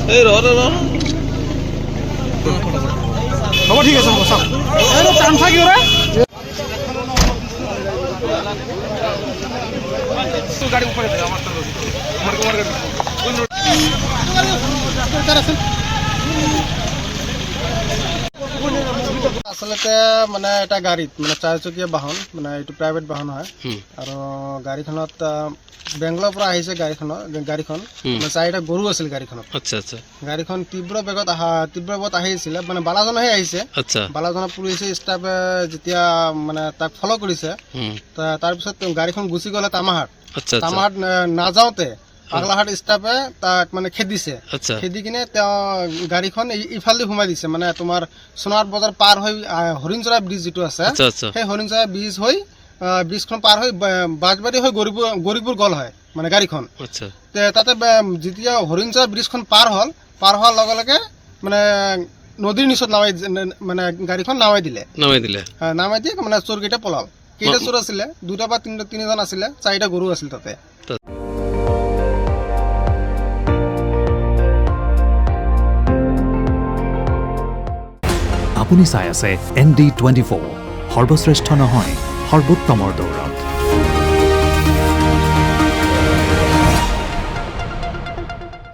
এই ৰ হ'ব ঠিক আছে হ'ব চাওক এইটো টান থাকিব ৰে গাড়ি উপৰে দে আমাৰ তো আমাৰ গাড়ি আচলতে মানে এটা গাড়ীত মানে চাৰিচকীয়া বাহন মানে এইটো প্ৰাইভেট বাহন হয় আৰু গাড়ীখনত বেংগলৰ পৰা আহিছে গাড়ীখন মানে চাৰিটা গৰু আছিল গাড়ীখনত আচ্ছা আচ্ছা গাড়ীখন তীব্ৰ বেগত আহিছিল মানে বালাজনহে আহিছে আচ্ছা বালাজনৰ পুলিচে ষ্টাফে যেতিয়া মানে তাক ফলো কৰিছে তাৰপিছত গাড়ীখন গুচি গ'লে তামাহাট আচ্ছা তামাহাট নাযাওঁতে পাগলাহাট ষ্টাফে তাক মানে খেদিছে আচ্ছা খেদি কিনে তেওঁ গাড়ীখন ইফালে সোমাই দিছে মানে তোমাৰ সোণাৰ বজাৰ পাৰ হৈ হৰিণচৰা ব্ৰিজ যিটো আছে আচ্ছা আচ্ছা সেই হৰিণচৰা ব্ৰিজ হৈ ব্ৰিজখন পাৰ হৈ বাজবাৰী হৈ গৌৰীপুৰ গ'ল হয় মানে গাড়ীখন আচ্ছা তাতে যেতিয়া হৰিণচৰা ব্ৰিজখন পাৰ হোৱাৰ লগে লগে মানে নদীৰ নিচত মানে গাড়ীখন নামাই দিলে নামাই দিয়ে মানে চোৰকেইটা পলাল কেইটা চোৰ আছিলে দুটা বা তিনিজন আছিলে চাৰিটা গৰু আছিল তাতে আপুনি চাই আছে ND24 সৰ্বশ্ৰেষ্ঠ নহয় সৰ্বোত্তমৰ দৌৰত